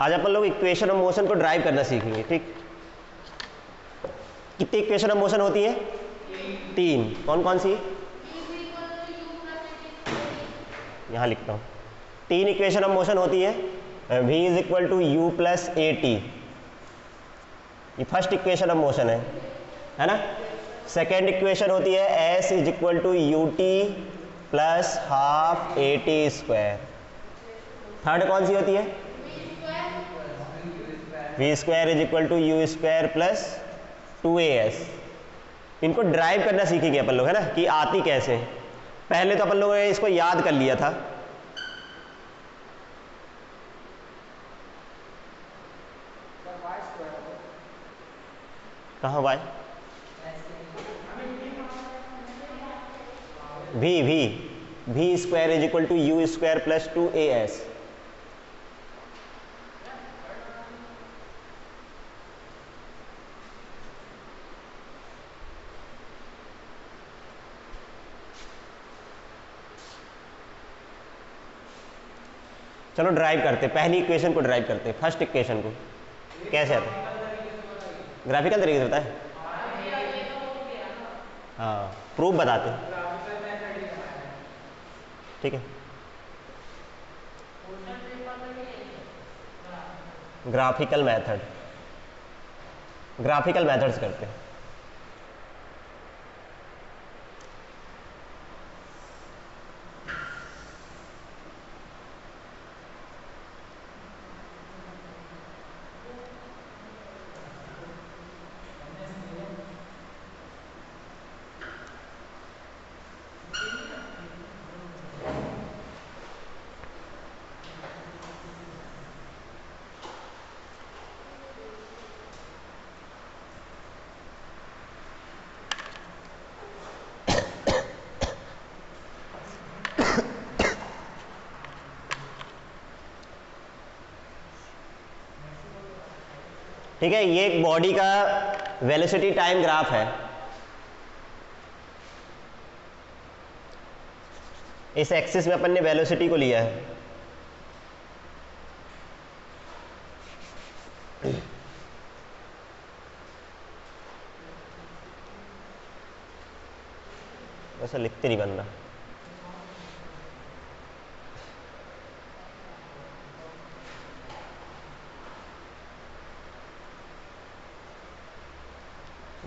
आज अपन लोग equation of motion को ड्राइव करना सीखेंगे। ठीक, कितनी इक्वेशन ऑफ मोशन होती है? 3। कौन कौन सी? यहाँ लिखता हूँ, 3 इक्वेशन ऑफ मोशन होती है। v is equal to u plus a t, ये फर्स्ट इक्वेशन ऑफ मोशन है ना। सेकेंड इक्वेशन होती है s is equal to u t plus half a t square. Third कौन सी होती है? V square is equal to you square plus 2as। इनको ड्राइव करना सीखेंगे अपन लोग, है ना, कि आती कैसे। पहले तो अपन लोगों ने इसको याद कर लिया था। कहाँ y? v square is equal to you square plus 2as। चलो ड्राइव करते, पहली इक्वेशन को ड्राइव करते, फर्स्ट इक्वेशन को। कैसे आता है? ग्राफिकल तरीके से होता है। हाँ, प्रूफ बताते हैं। ठीक है, ग्राफिकल मेथड्स करते हैं। ठीक है, ये एक बॉडी का वेलोसिटी टाइम ग्राफ है। इस एक्सिस में अपन ने वेलोसिटी को लिया है। ऐसा लिखते नहीं बन रहा।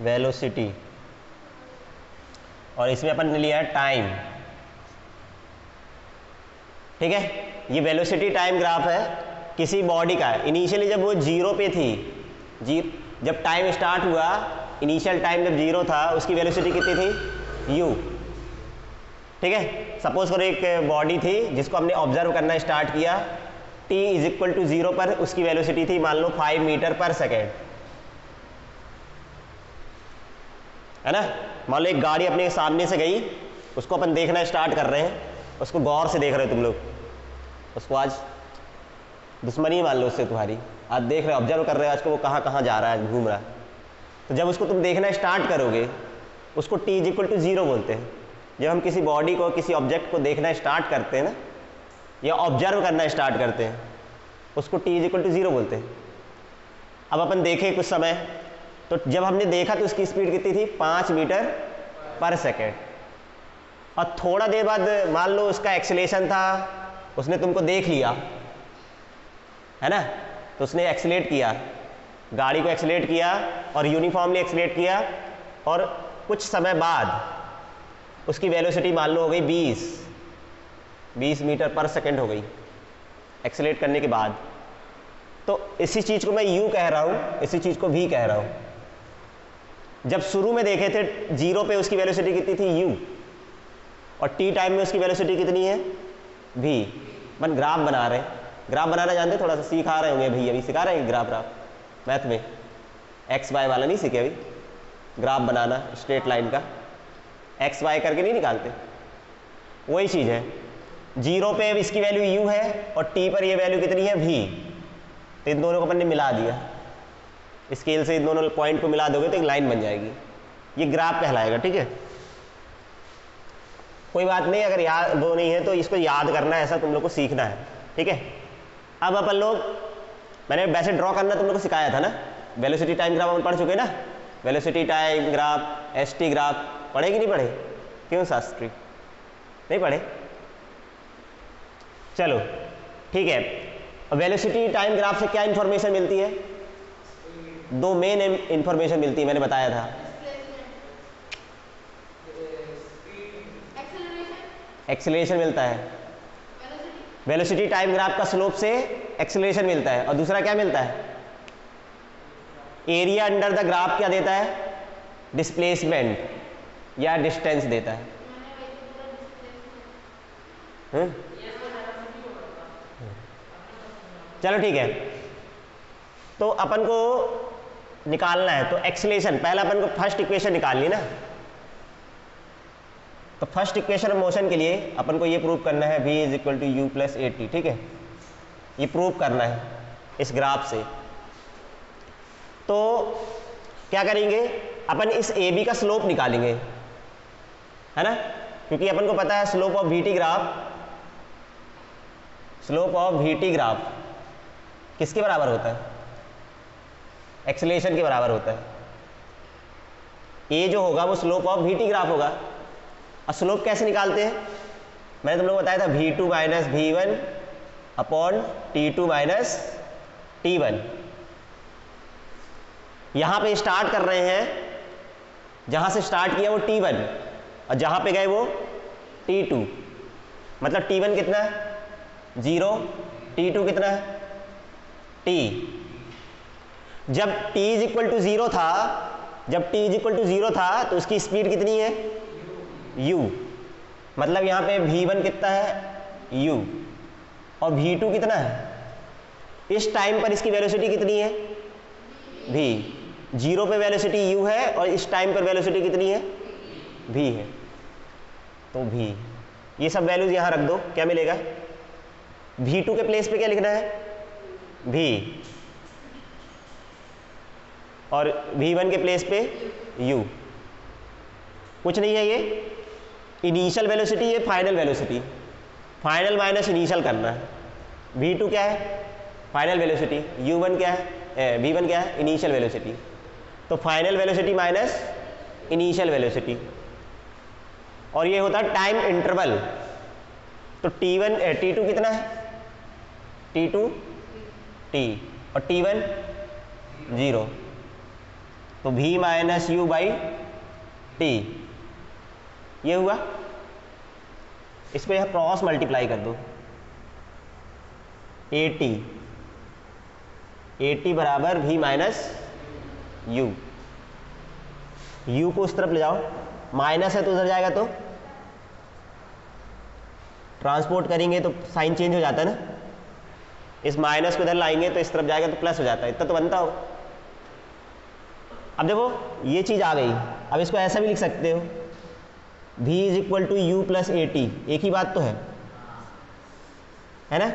वेलोसिटी, और इसमें अपन ने लिया है टाइम। ठीक है, ये वेलोसिटी टाइम ग्राफ है किसी बॉडी का। इनिशियली जब वो 0 पे थी, जब टाइम स्टार्ट हुआ, इनिशियल टाइम जब 0 था, उसकी वेलोसिटी कितनी थी? u। ठीक है, सपोज करो एक बॉडी थी जिसको हमने ऑब्जर्व करना स्टार्ट किया, t इज इक्वल टू 0 पर उसकी वेलोसिटी थी मान लो 5 मीटर पर सेकेंड, है ना। मान लो एक गाड़ी अपने सामने से गई, उसको अपन देखना स्टार्ट कर रहे हैं, उसको गौर से देख रहे हो तुम लोग, उसको आज दुश्मनी मान लो उससे तुम्हारी, आज देख रहे हो, ऑब्जर्व कर रहे हो आज को वो कहाँ कहाँ जा रहा है, घूम रहा है। तो जब उसको तुम देखना स्टार्ट करोगे, उसको t इज इक्वल टू 0 बोलते हैं। जब हम किसी बॉडी को, किसी ऑब्जेक्ट को देखना स्टार्ट करते हैं ना, या ऑब्जर्व करना स्टार्ट करते हैं, उसको t इज इक्वल टू 0 बोलते हैं। अब अपन देखें कुछ समय, तो जब हमने देखा तो उसकी स्पीड कितनी थी? 5 मीटर पर सेकेंड। और थोड़ा देर बाद मान लो उसका एक्सीलरेशन था, उसने तुमको देख लिया, है ना, तो उसने एक्सीलेट किया, गाड़ी को एक्सीलेट किया और यूनिफॉर्मली एक्सीलेट किया, और कुछ समय बाद उसकी वेलोसिटी मान लो हो गई 20 मीटर पर सेकेंड हो गई एक्सीलेट करने के बाद। तो इसी चीज़ को मैं u कह रहा हूँ, इसी चीज़ को v कह रहा हूँ। जब शुरू में देखे थे 0 पे उसकी वेलोसिटी कितनी थी? u, और t टाइम में उसकी वेलोसिटी कितनी है? v। अपन ग्राफ बना रहे हैं, ग्राफ बनाना जानते हैं, थोड़ा सा सिखा रहे होंगे भैया, अभी सिखा रहे हैं ग्राफ मैथ में, एक्स वाई वाला नहीं सीखे अभी, ग्राफ बनाना स्ट्रेट लाइन का, एक्स वाई करके नहीं निकालते, वही चीज़ है। 0 पे इसकी वैल्यू u है और t पर ये वैल्यू कितनी है? v। तो इन दोनों को अपन ने मिला दिया, स्केल से इन दोनों पॉइंट को मिला दोगे तो एक लाइन बन जाएगी, ये ग्राफ कहलाएगा। ठीक है, कोई बात नहीं, अगर याद नहीं है तो इसको याद करना है, ऐसा तुम लोग को सीखना है। ठीक है, अब अपन लोग मैंने वैसे ड्रॉ करना तुम लोग को सिखाया था ना, वेलोसिटी टाइम ग्राफ हम पढ़ चुके ना, velocity time graph, ST graph पढ़े कि नहीं पढ़े? क्यों शास्त्री नहीं पढ़े? चलो ठीक है। वेलोसिटी टाइम ग्राफ से क्या इंफॉर्मेशन मिलती है? दो मेन इंफॉर्मेशन मिलती है, मैंने बताया था। एक्सेलरेशन मिलता है, वेलोसिटी टाइम ग्राफ का स्लोप से एक्सेलरेशन मिलता है, और दूसरा क्या मिलता है? एरिया अंडर द ग्राफ क्या देता है? डिस्प्लेसमेंट या डिस्टेंस देता है। चलो ठीक है, तो अपन को निकालना है तो एक्सेलरेशन, पहला अपन को फर्स्ट इक्वेशन निकालनी ना। तो फर्स्ट इक्वेशन ऑफ मोशन के लिए अपन को ये प्रूव करना है v is equal to u plus a t, ठीक है, ये प्रूव करना है इस ग्राफ से। तो क्या करेंगे अपन, इस ए बी का स्लोप निकालेंगे, है ना, क्योंकि अपन को पता है slope of we T graph, slope of we T graph किसके बराबर होता है? एक्सेलरेशन के बराबर होता है। ए जो होगा वो slope of we T graph होगा। और स्लोप कैसे निकालते हैं? मैंने तुम लोग को बताया था v2 minus v1 upon t2 minus t1। यहां पे स्टार्ट कर रहे हैं, जहां से स्टार्ट किया वो t1 और जहां पे गए वो t2, मतलब t1 कितना है? 0, t2 कितना है? t। जब t इज इक्वल टू 0 था, जब t इज इक्वल टू 0 था तो उसकी स्पीड कितनी है? u, मतलब यहां पे v1 कितना है? u, और v2 कितना है? इस टाइम पर इसकी वेलोसिटी कितनी है? v। 0 पे वेलोसिटी u है और इस टाइम पर वेलोसिटी कितनी है? v है। तो v, ये सब वैल्यूज यहां रख दो, क्या मिलेगा? v2 के प्लेस पे क्या लिखना है? v, और v1 के प्लेस पे u। कुछ नहीं है, ये इनिशियल वेलोसिटी, ये final velocity, final minus initial करना है। v2 क्या है? Final velocity. u1 क्या है? v1 क्या है? Initial velocity. तो final velocity minus initial velocity, और ये होता है टाइम इंटरवल। तो t2 कितना है? t2 t, और t1 0, तो v minus u by T, ये हुआ। इस पर यह क्रॉस मल्टीप्लाई कर दो, ए टी बराबर v माइनस यू। u को उस तरफ ले जाओ, माइनस है तो उधर जाएगा तो ट्रांसपोर्ट करेंगे तो साइन चेंज हो जाता है ना, इस माइनस को इधर लाएंगे तो इस तरफ जाएगा तो प्लस हो जाता है, इतना तो बनता हो। अब देखो ये चीज आ गई, अब इसको ऐसा भी लिख सकते हो v is equal to u plus a t, एक ही बात तो है ना,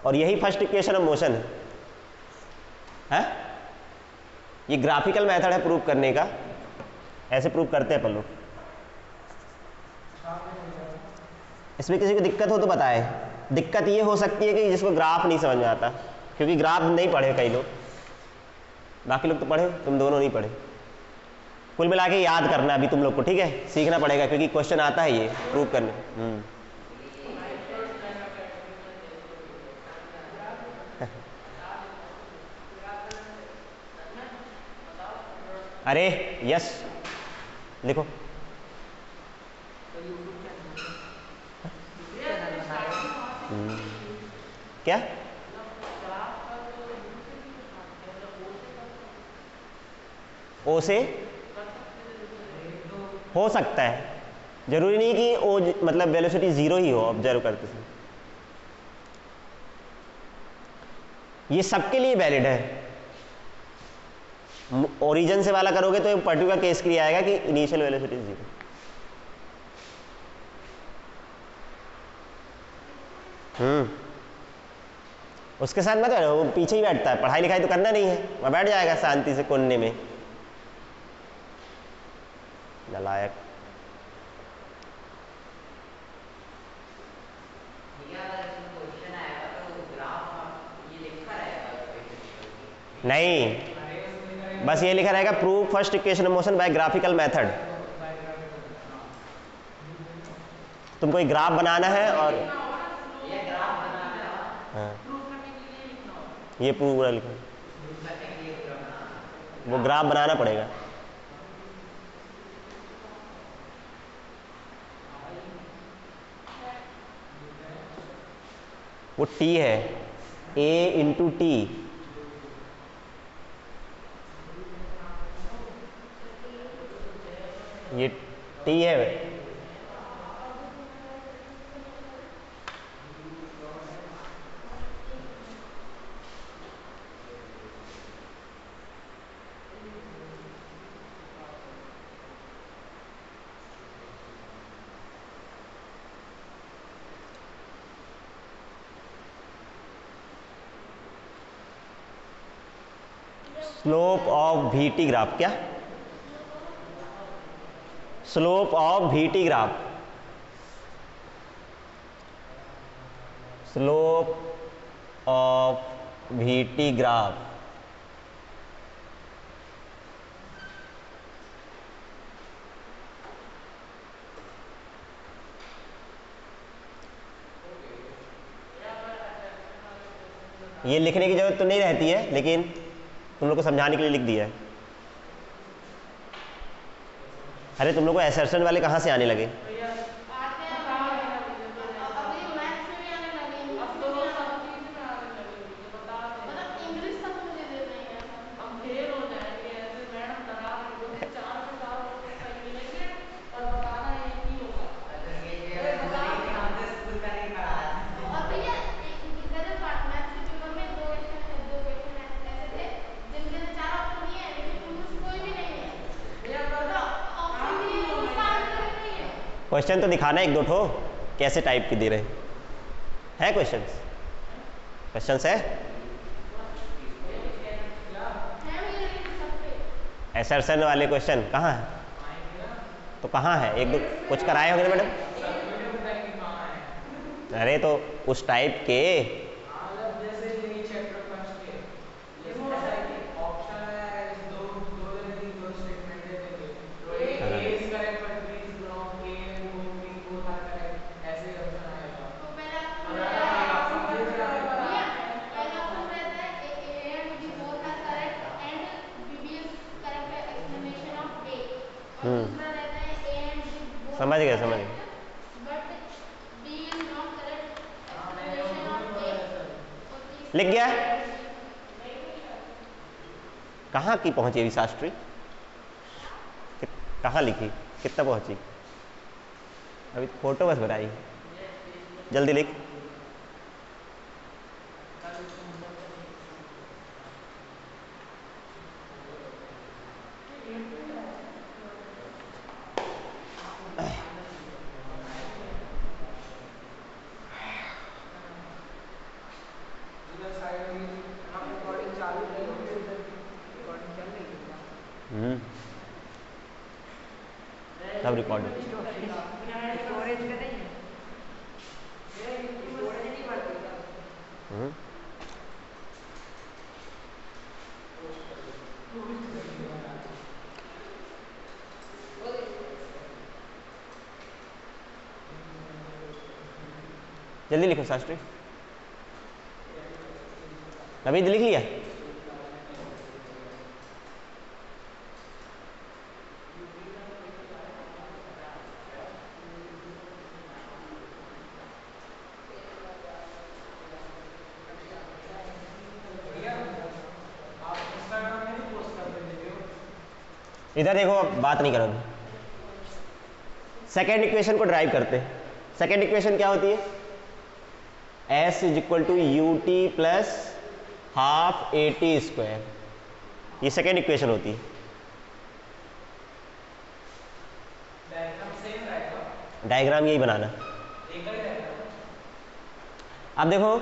और यही फर्स्ट इक्वेशन ऑफ मोशन है। ये ग्राफिकल मेथड है प्रूव करने का, ऐसे प्रूव करते हैं अपन लोग। इसमें किसी को दिक्कत हो तो बताए। दिक्कत ये हो सकती है कि जिसको ग्राफ नहीं समझ में आता, क्योंकि ग्राफ नहीं पढ़े कई लोग, बाकी लोग तो पढ़े, तुम दोनों नहीं पढ़े। कुल मिला के याद करना अभी तुम लोग को, ठीक है, सीखना पड़ेगा क्योंकि क्वेश्चन आता है ये प्रूव करने। अरे यस लिखो, क्या ओ से हो सकता है, जरूरी नहीं कि ओ मतलब वेलोसिटी 0 ही हो ऑब्जर्व करते समय। ये सबके लिए वैलिड है। ओरिजिन से वाला करोगे तो एक पर्टिकुलर केस के लिए आएगा कि इनिशियल वेलोसिटी 0। उसके साथ मत वो पीछे ही बैठता है, पढ़ाई लिखाई तो करना नहीं है, वह बैठ जाएगा शांति से कोने में, नालायक। नहीं, बस ये लिखा रहेगा prove first equation of motion by graphical method. तुमको एक ग्राफ बनाना है और हाँ, ये पूरा लिखो, वो ग्राफ बनाना पड़ेगा। वो टी है, ए इंटू टी। ये टी है। स्लोप ऑफ VT ग्राफ, क्या slope of VT graph, slope of VT graph. ये लिखने की जरूरत तो नहीं रहती है, लेकिन तुम लोग को समझाने के लिए लिख दिया है। अरे तुम लोग को एसर्शन वाले कहाँ से आने लगे? क्वेश्चन तो दिखाना एक दो ठो, कैसे टाइप की दे रहे हैं क्वेश्चंस? क्वेश्चंस है एसर्शन वाले क्वेश्चन कहाँ है? तो कहाँ है? एक दो कुछ कराए होंगे ना मैडम? अरे तो उस टाइप के समझ गए, समझ गए। लिख गया? कहाँ की पहुंची अभी शास्त्री? कहाँ लिखी? कितना पहुंची? अभी फोटो बस बनाई, जल्दी लिख। सब रिकॉर्ड जल्दी लिखो शास्त्री। अभी लिख लिया? इधर देखो, अब बात नहीं करोगे। सेकेंड इक्वेशन को ड्राइव करते हैं। सेकेंड इक्वेशन क्या होती है? S is equal to UT plus half AT square. ये सेकेंड इक्वेशन होती है। डायग्राम यही बनाना। अब देखो,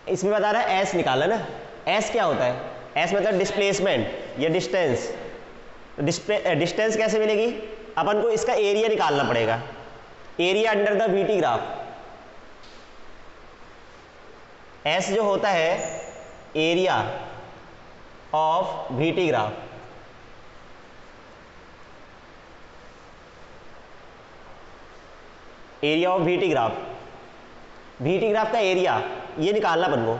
इसमें बता रहा है S निकाला ना। S क्या होता है? S मतलब डिस्प्लेसमेंट या डिस्टेंस। डिस्टेंस कैसे मिलेगी? अपन को इसका एरिया निकालना पड़ेगा, area under the VT graph. S जो होता है area of VT graph, area of VT graph, VT graph का एरिया ये निकालना अपन को।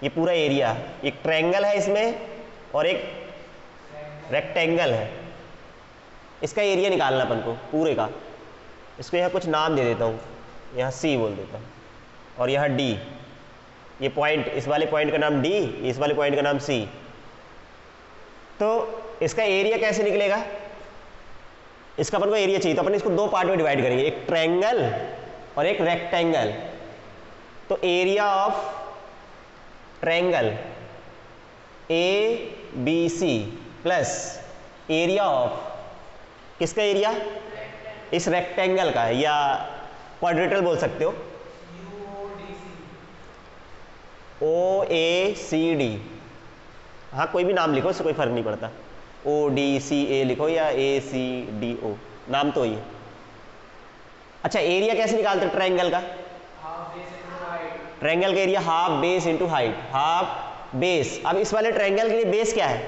ये पूरा एरिया, एक ट्रायंगल है इसमें और एक रेक्टेंगल है, इसका एरिया निकालना अपन को पूरे का। इसको यहाँ कुछ नाम दे देता हूँ, यहाँ C बोल देता हूँ और यहाँ D, ये पॉइंट, इस वाले पॉइंट का नाम D, इस वाले पॉइंट का नाम C। तो इसका एरिया कैसे निकलेगा, इसका अपन को एरिया चाहिए तो अपन इसको दो पार्ट में डिवाइड करेंगे, एक ट्रायंगल और एक रेक्टेंगल। तो area of triangle ABC plus area of किसका एरिया, इस रेक्टेंगल का, या क्वाड्रेटल बोल सकते हो, OACD, हाँ कोई भी नाम लिखो, इससे कोई फर्क नहीं पड़ता, ODCA लिखो या ACDO, नाम तो ही। अच्छा एरिया कैसे निकालते हैं ट्रायंगल का, ट्रायंगल का area half base into height, half base. अब इस वाले ट्रायंगल के लिए बेस क्या है,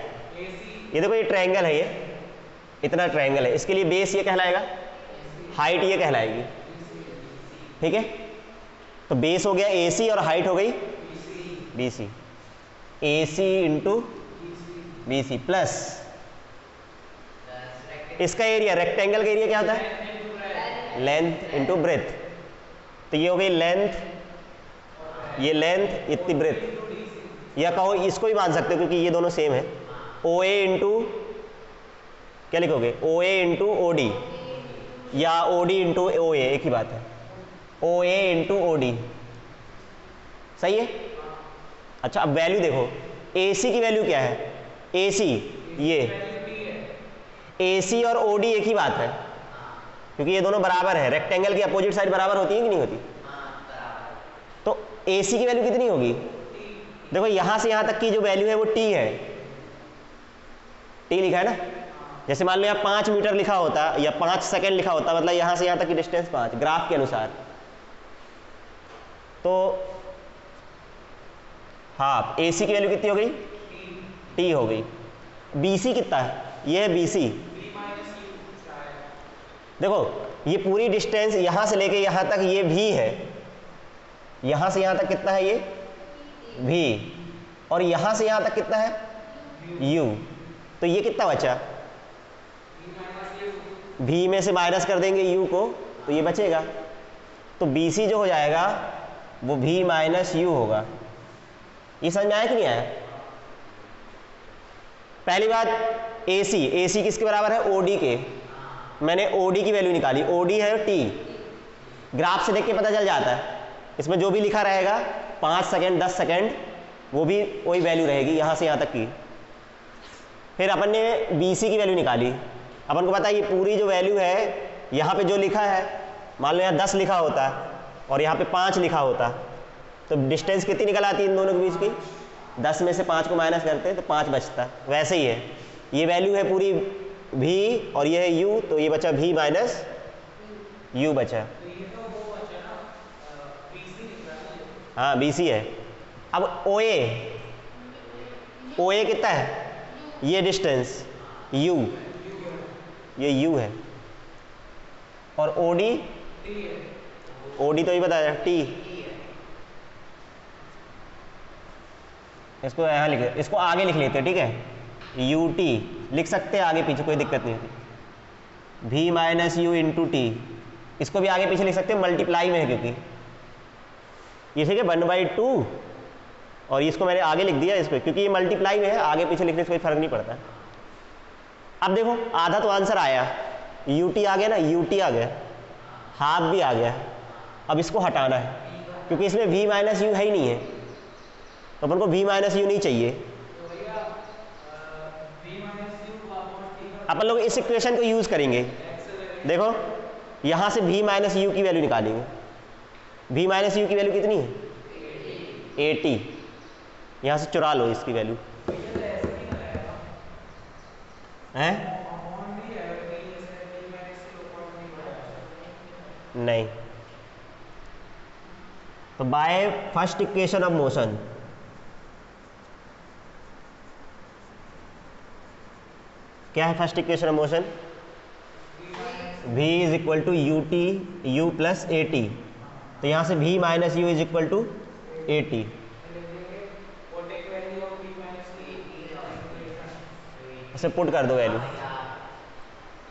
ये देखो ये ट्रायंगल है, ये इतना ट्रायंगल है, इसके लिए बेस ये कहलाएगा, हाइट ये कहलाएगी, ठीक है। तो बेस हो गया AC और हाइट हो गई BC, AC into BC plus इसका एरिया, रेक्टेंगल का एरिया क्या होता है, लेंथ इंटू ब्रेथ। तो ये हो गई लेंथ, ये लेंथ इतनी ब्रेथ, या कहो इसको भी मान सकते हो क्योंकि ये दोनों सेम है, OA इंटू क्या लिखोगे, OA इंटू OD या OD इंटू OA, एक ही बात है, OA इंटू OD, सही है। अच्छा अब वैल्यू देखो, AC की वैल्यू क्या है, AC ये AC और OD एक ही बात है क्योंकि ये दोनों बराबर है, रेक्टेंगल की अपोजिट साइड बराबर होती है कि नहीं होती। तो AC की वैल्यू कितनी होगी, देखो यहां से यहां तक की जो वैल्यू है वो T है, T लिखा है ना। जैसे मान लो यहाँ 5 मीटर लिखा होता या 5 सेकंड लिखा होता, मतलब यहां से यहां तक की डिस्टेंस 5 ग्राफ के अनुसार। तो हाफ AC की वैल्यू कितनी हो गई, T हो गई। BC कितना है, ये है BC, देखो ये पूरी डिस्टेंस यहां से लेके यहां तक ये V है, यहां से यहां तक कितना है ये V, और यहां से यहां तक कितना है U। तो ये कितना बचा, V में से माइनस कर देंगे U को तो ये बचेगा, तो BC जो हो जाएगा वो V माइनस U होगा। ये समझ में आया कि नहीं आया। पहली बात AC किसके बराबर है, OD के, मैंने OD की वैल्यू निकाली, OD है T, ग्राफ से देख के पता चल जाता है, इसमें जो भी लिखा रहेगा 5 सेकंड 10 सेकंड वो भी वही वैल्यू रहेगी यहां से यहां तक की। फिर अपन ने BC की वैल्यू निकाली, अपन को पता है ये पूरी जो वैल्यू है यहाँ पे जो लिखा है, मान लो यहाँ 10 लिखा होता और यहाँ पे 5 लिखा होता, तो डिस्टेंस कितनी निकल आती है इन दोनों के बीच की, 10 में से 5 को माइनस करते हैं तो 5 बचता। वैसे ही है, ये वैल्यू है पूरी V और ये है U, तो ये बचा V माइनस U बचा। हाँ BC है। अब OA कितना है, ये डिस्टेंस U, ये U है, और OD तो ये बताया T। इसको यहाँ लिख, इसको आगे लिख लेते हैं, ठीक है, UT लिख सकते हैं आगे पीछे, कोई दिक्कत नहीं होती, V minus U into T, इसको भी आगे पीछे लिख सकते हैं, मल्टीप्लाई में है क्योंकि ये ठीक है 1/2, और इसको मैंने आगे लिख दिया इस पर क्योंकि ये मल्टीप्लाई में है, आगे पीछे लिखने से कोई फर्क नहीं पड़ता। अब देखो आधा तो आंसर आया, UT आ गया ना, UT आ गया, हाफ भी आ गया। अब इसको हटाना है क्योंकि इसमें V माइनस U है ही नहीं है, तो अपन को V माइनस U नहीं चाहिए। अपन लोग इस इक्वेशन को यूज करेंगे, देखो यहां से V माइनस U की वैल्यू निकालेंगे, V माइनस U की वैल्यू कितनी है 80, यहां से चुरा लो इसकी वैल्यू है, नहीं तो by first equation of motion, क्या है first equation of motion? v is equal to u t u plus a t. तो यहां से v minus u is equal to a t. इसे पुट कर दो वैल्यू।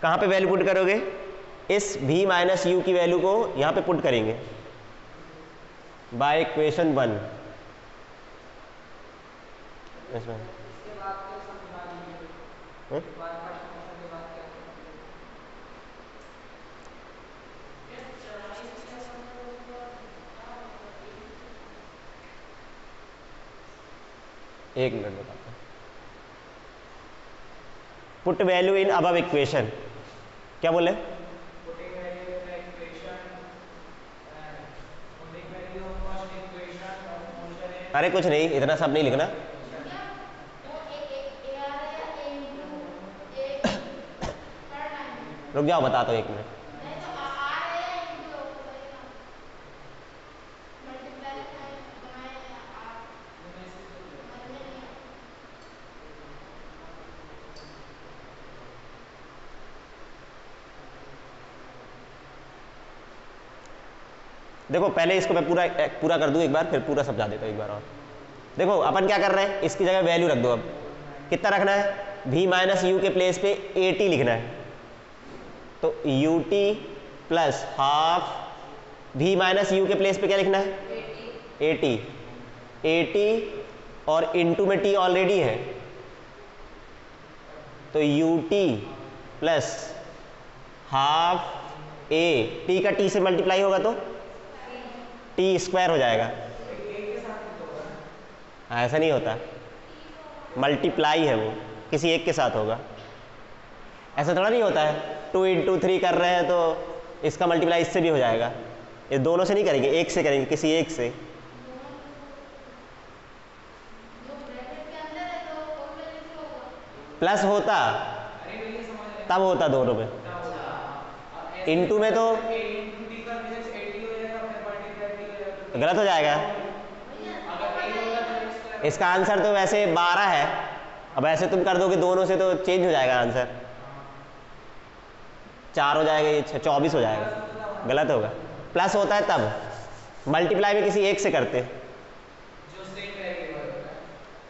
कहाँ पे वैल्यू पुट करोगे? इस v माइनस यू की वैल्यू को यहाँ पे पुट करेंगे बाय इक्वेशन 1। एक मिनट बताता हूँ। Put value in above equation, क्या बोले? अरे कुछ नहीं, इतना सब नहीं लिखना। रुक जाओ, बताता हूँ, एक मिनट। देखो पहले इसको मैं पूरा कर दूं एक बार, फिर पूरा समझा देता हूँ एक बार और। देखो अपन क्या कर रहे हैं, इसकी जगह वैल्यू रख दो। अब कितना रखना है? v माइनस यू के प्लेस पे ए टी लिखना है। तो you t plus half v minus you के प्लेस पे क्या लिखना है? A T. ए टी और इनटू में t ऑलरेडी है, तो you t plus half a T का t से मल्टीप्लाई होगा तो टी स्क्वायर हो जाएगा। ऐसा नहीं होता, मल्टीप्लाई है वो, किसी एक के साथ होगा। ऐसा थोड़ा नहीं होता है 2 इंटू 3 कर रहे हैं तो इसका मल्टीप्लाई इससे भी हो जाएगा। ये दोनों से नहीं करेंगे, एक से करेंगे, किसी एक से। प्लस होता तब होता दोनों में, इंटू में तो गलत हो जाएगा। इसका आंसर तो वैसे 12 है, अब ऐसे तुम कर दोगे दोनों से तो चेंज हो जाएगा आंसर, 4 हो जाएगा, ये 24 हो जाएगा, गलत होगा। प्लस होता है तब, मल्टीप्लाई में किसी एक से करते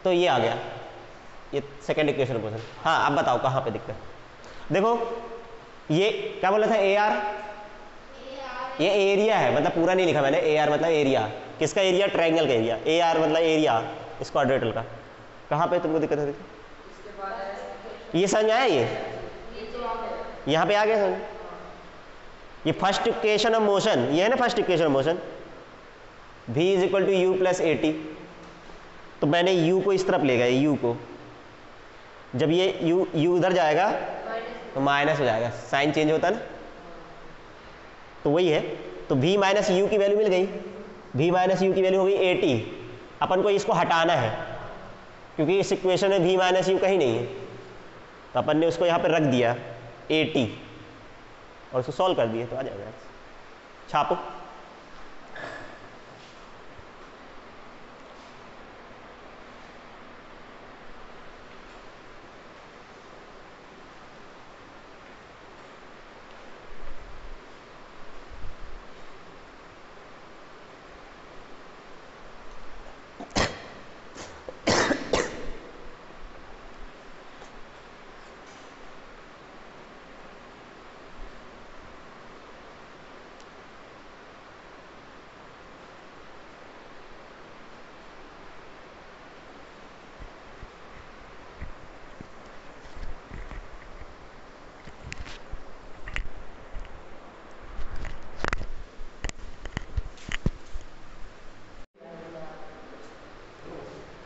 तो ये आ गया, ये सेकंड इक्वेशन क्वेश्चन। हाँ अब बताओ कहाँ पे दिक्कत? देखो ये क्या बोला था, ए आर, ये एरिया है, मतलब पूरा नहीं लिखा मैंने। ए आर मतलब एरिया, किसका एरिया? ट्रायंगल का एरिया। ए आर मतलब एरिया इस क्वाड्रेटल का। कहाँ पे तुमको दिक्कत है? ये समझ आया? ये यहाँ पे आ गया समझ? ये फर्स्ट इक्वेशन ऑफ मोशन, ये है ना first equation of motion, v is equal to u plus a t. तो मैंने u को इस तरफ ले गया, u को, जब ये u उधर जाएगा तो माइनस हो जाएगा, साइन चेंज होता है ना, तो वही है। तो v माइनस यू की वैल्यू मिल गई, v माइनस यू की वैल्यू हो गई ए टी। अपन को इसको हटाना है क्योंकि इस इक्वेशन में v माइनस यू कहीं नहीं है, तो अपन ने उसको यहाँ पे रख दिया ए टी और उसको सॉल्व कर दिए तो आ जाएगा। छापो।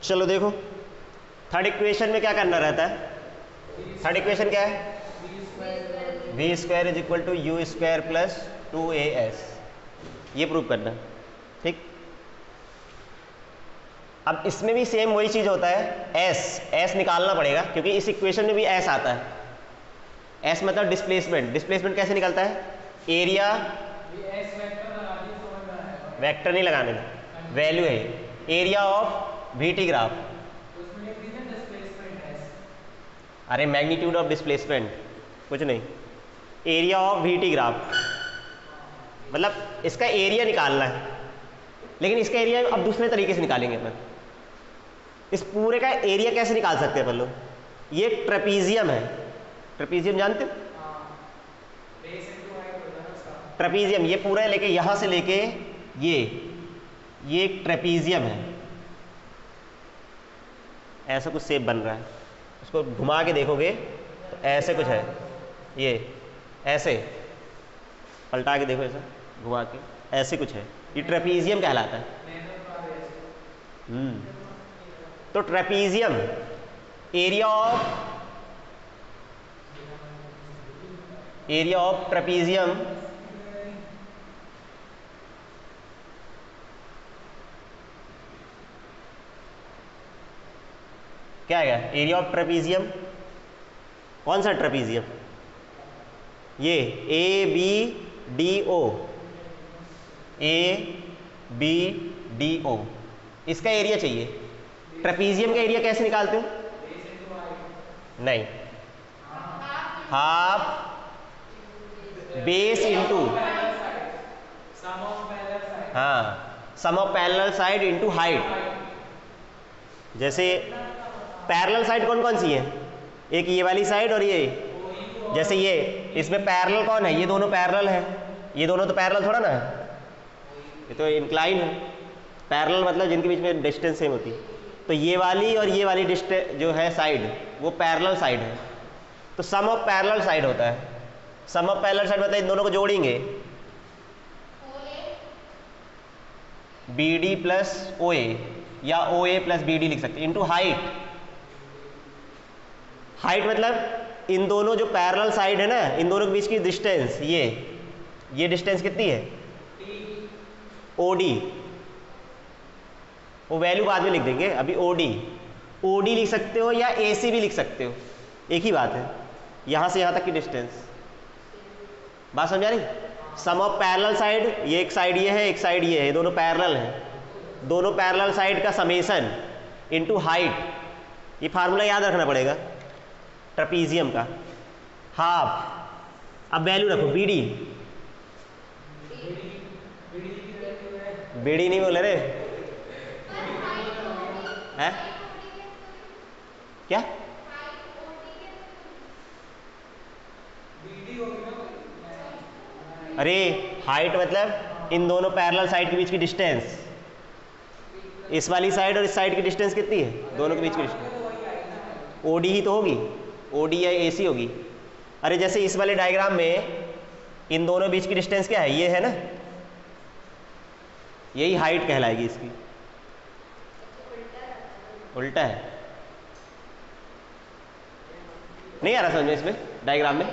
चलो देखो थर्ड इक्वेशन में क्या करना रहता है? थर्ड इक्वेशन क्या है? V square is equal to you square plus 2as, ये प्रूव करना, ठीक। अब इसमें भी सेम वही चीज होता है, s निकालना पड़ेगा क्योंकि इस इक्वेशन में भी s आता है। s मतलब डिस्प्लेसमेंट। डिस्प्लेसमेंट कैसे निकलता है? एरिया, वेक्टर नहीं लगाने, वैल्यू है, एरिया ऑफ वीटी ग्राफ। अरे मैग्नीट्यूड ऑफ डिस्प्लेसमेंट कुछ नहीं, एरिया ऑफ वीटी ग्राफ मतलब इसका एरिया निकालना है, लेकिन इसका एरिया अब दूसरे तरीके से निकालेंगे अपन। इस पूरे का एरिया कैसे निकाल सकते हैं अपन लोग? ये ट्रेपीजियम है, ट्रेपीजियम जानते हो? ट्रेपीजियम ये पूरा लेके यहां से लेके ये एक ट्रेपीजियम है, ऐसा कुछ शेप बन रहा है, उसको घुमा के देखोगे तो ऐसे कुछ है, ये ऐसे पलटा के देखो, ऐसा घुमा के ऐसे कुछ है, ये ट्रेपीजियम कहलाता है। तो ट्रेपीजियम एरिया ऑफ ट्रेपीजियम क्या है? एरिया ऑफ ट्रेपीजियम, कौन सा ट्रेपीजियम? ये ABDO, ABDO, इसका एरिया चाहिए। ट्रेपीजियम का एरिया कैसे निकालते हो? नहीं, हाफ बेस इंटू, हाँ, sum of parallel side into height. जैसे पैरेलल साइड कौन कौन सी है? एक ये वाली साइड और ये, जैसे ये इसमें पैरेलल कौन है? ये दोनों पैरेलल है, ये दोनों तो पैरेलल थोड़ा ना है, ये तो इंक्लाइन है। पैरेलल मतलब जिनके बीच में डिस्टेंस सेम होती है। तो ये वाली और ये वाली डिस्टेंस जो है साइड, वो पैरेलल साइड है, तो सम ऑफ पैरेलल साइड होता है। सम ऑफ पैरेलल साइड मतलब इन दोनों को जोड़ेंगे, BD प्लस OA या OA प्लस BD लिख सकते हैं, इंटू हाइट। हाइट मतलब इन दोनों जो पैरेलल साइड है ना, इन दोनों के बीच की डिस्टेंस, ये डिस्टेंस कितनी है? OD, वो वैल्यू बाद में लिख देंगे, अभी OD लिख सकते हो या AC भी लिख सकते हो, एक ही बात है, यहां से यहां तक की डिस्टेंस। बात समझा रही? सम ऑफ पैरेलल साइड, ये एक साइड ये है, एक साइड ये है, दोनों पैरेलल हैं, दोनों पैरेलल साइड का समेशन इनटू हाइट। ये फार्मूला याद रखना पड़ेगा ट्रेपीजियम का। हाफ, अब वैल्यू रखो BD, BD नहीं बोले रे, है क्या? अरे हाइट मतलब इन दोनों पैरेलल साइड के बीच की डिस्टेंस, इस वाली साइड और इस साइड की डिस्टेंस कितनी है? दोनों के बीच की डिस्टेंस OD ही तो होगी, OD या AC होगी। अरे जैसे इस वाले डायग्राम में इन दोनों बीच की डिस्टेंस क्या है? ये है ना, यही हाइट कहलाएगी इसकी। उल्टा है, नहीं आ रहा समझ में इसमें डायग्राम में?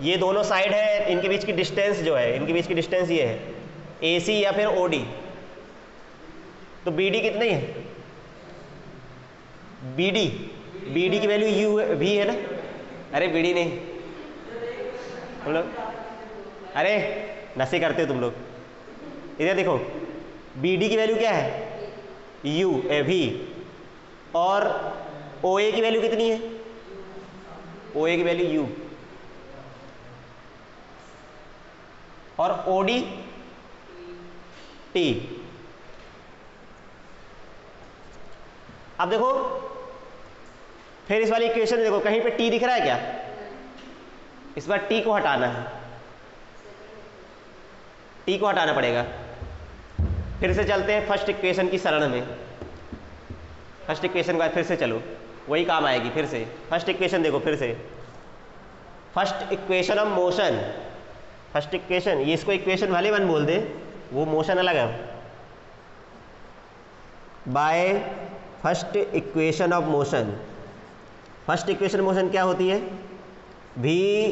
ये दोनों साइड है, इनके बीच की डिस्टेंस जो है, इनके बीच की डिस्टेंस ये है, AC या फिर OD। तो BD कितनी है? BD की वैल्यू U भी है ना? अरे BD नहीं, तुम लोग अरे नशे करते हो तुम लोग। इधर देखो, BD की वैल्यू क्या है? U भी, और OA की वैल्यू कितनी है? OA की वैल्यू U, और OD T। अब देखो फिर इस वाली इक्वेशन देखो, कहीं पे T दिख रहा है क्या? इस बार T को हटाना है, T को हटाना पड़ेगा। फिर से चलते हैं फर्स्ट इक्वेशन की शरण में। फर्स्ट इक्वेशन के बाद फिर से चलो, वही काम आएगी फिर से। फर्स्ट इक्वेशन देखो फिर से, first equation of motion, first equation, ये इसको इक्वेशन वाले वन बोल दे, वो मोशन अलग है। By first equation of motion, first equation motion क्या होती है? V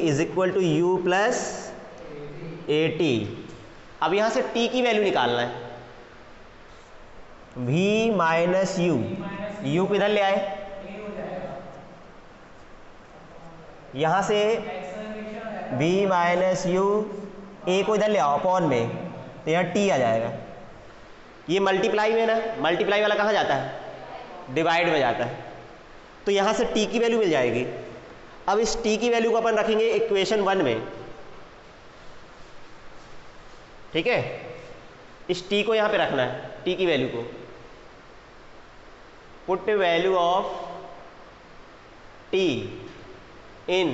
is equal to U plus AT। अब यहां से T की वैल्यू निकालना है, V माइनस U, U को इधर ले आए, यहां से V माइनस U, A को इधर ले आओ अपॉन में, तो यहाँ T आ जाएगा। ये मल्टीप्लाई में ना, मल्टीप्लाई वाला कहाँ जाता है? डिवाइड में जाता है। तो यहाँ से t की वैल्यू मिल जाएगी। अब इस t की वैल्यू को अपन रखेंगे इक्वेशन 1 में, ठीक है? इस t को यहाँ पे रखना है, t की वैल्यू को। Put value of t in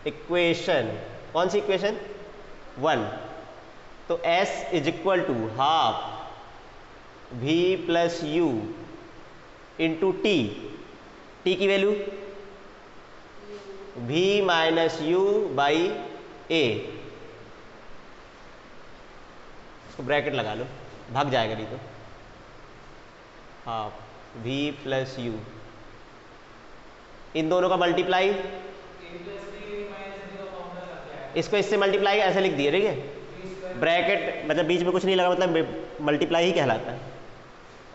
equation, कौन सी इक्वेशन? 1। तो s is equal to half v plus u into t. T की value v minus u by a. इसको ब्रैकेट लगा लो, भाग जाएगा नहीं तो। हाफ v प्लस यू, इन दोनों का मल्टीप्लाई, इसको इससे मल्टीप्लाई ऐसे लिख दिए, ठीक है? ब्रैकेट मतलब बीच में कुछ नहीं लगा, मतलब मल्टीप्लाई ही कहलाता है।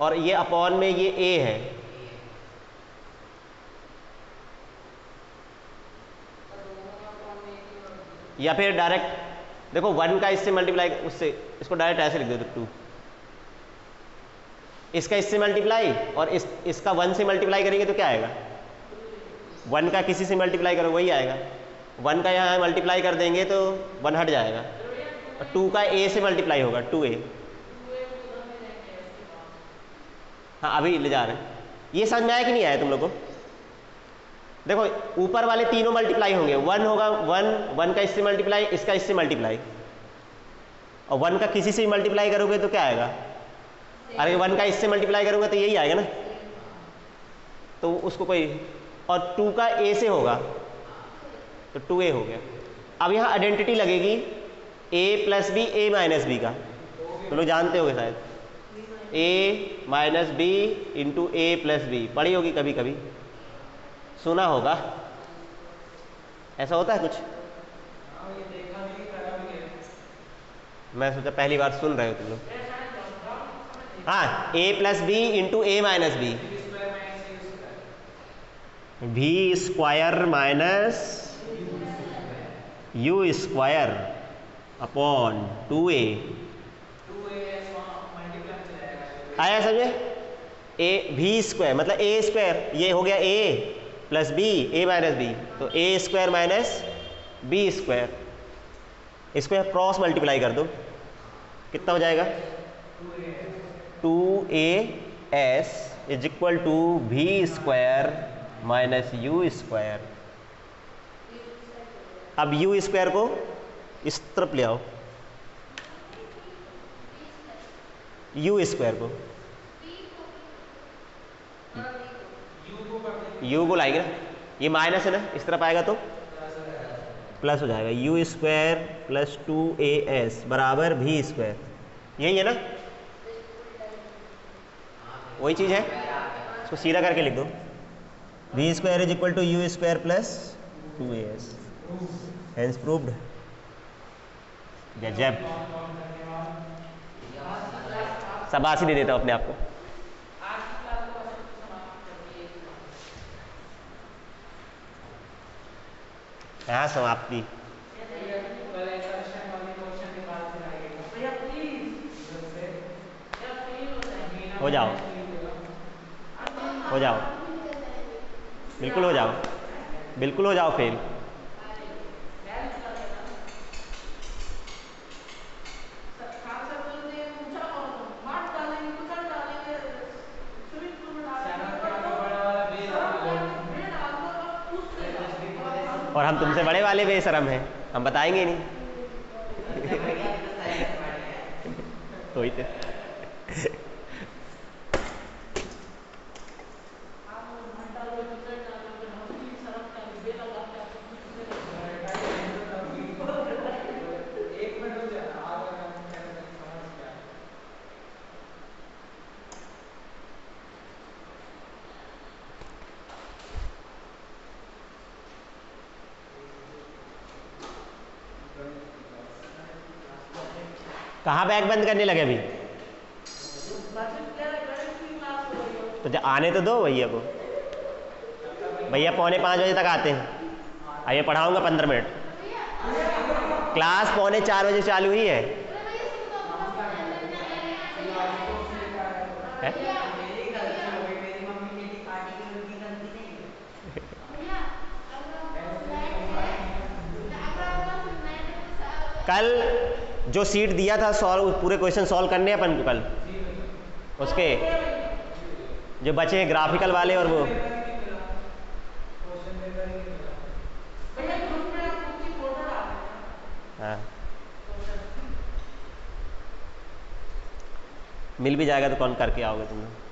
और ये अपॉन में ये a है, या फिर डायरेक्ट देखो 1 का इससे मल्टीप्लाई, उससे इसको डायरेक्ट ऐसे लिख दो तो 2, इसका इससे मल्टीप्लाई और इसका 1 से मल्टीप्लाई करेंगे तो क्या आएगा? 1 का किसी से मल्टीप्लाई करो वही आएगा। 1 का यहाँ मल्टीप्लाई कर देंगे तो 1 हट जाएगा, और 2 का a से मल्टीप्लाई होगा, 2a। हाँ अभी ले जा रहे हैं। ये समझ में आया कि नहीं आया तुम लोग को? देखो ऊपर वाले तीनों मल्टीप्लाई होंगे, 1 होगा, 1 का इससे मल्टीप्लाई, इसका इससे मल्टीप्लाई, और 1 का किसी से मल्टीप्लाई करोगे तो क्या आएगा? अरे 1 का इससे मल्टीप्लाई करोगे तो यही आएगा ना, तो उसको कोई, और 2 का a से होगा तो 2a हो गया। अब यहाँ आइडेंटिटी लगेगी a plus B, a minus B का, तो लोग जानते होंगे शायद, a minus B into A plus B, पढ़ी होगी कभी कभी, सुना होगा। ऐसा होता है कुछ? मैं सोचा पहली बार सुन रहे हो तुम लोग। हाँ, a plus B into A minus B, v square minus U square upon 2a। आया समझे? a v स्क्वायर मतलब a स्क्वायर, ये हो गया a plus B, a minus B, तो a square minus B square. इसको क्रॉस मल्टीप्लाई कर दो, कितना हो जाएगा? 2as is equal to v square minus U square. अब यू स्क्वायर को इस तरफ ले आओ, यू स्क्वायर को, यू को लाएंगे ना, ये माइनस है ना, इस तरफ आएगा तो प्लस हो जाएगा। यू स्क्वायर प्लस 2as बराबर v स्क्वायर, यही है ना? वही चीज़ है, इसको सीधा करके लिख दो, v square is equal to you square plus 2as। Hence proved. गजब, शाबाशी दे देता हूँ अपने आप को। यहाँ समाप्ति। हो जाओ, हो जाओ, बिल्कुल हो जाओ, बिल्कुल हो जाओ फेल। और हम तुमसे बड़े वाले बेशरम हैं, हम बताएंगे नहीं। तो ही थे। कहाँ बैग बंद करने लगे अभी? तो जब आने तो दो भैया को, भैया 4:45 बजे तक आते हैं। आइए पढ़ाऊंगा 15 मिनट। क्लास 3:45 बजे चालू हुई है। है? कल जो सीट दिया था सॉल्व, पूरे क्वेश्चन सॉल्व करने हैं अपन को कल, उसके जो बचे हैं ग्राफिकल वाले और वो हाँ मिल भी जाएगा तो कौन करके आओगे तुम लोग?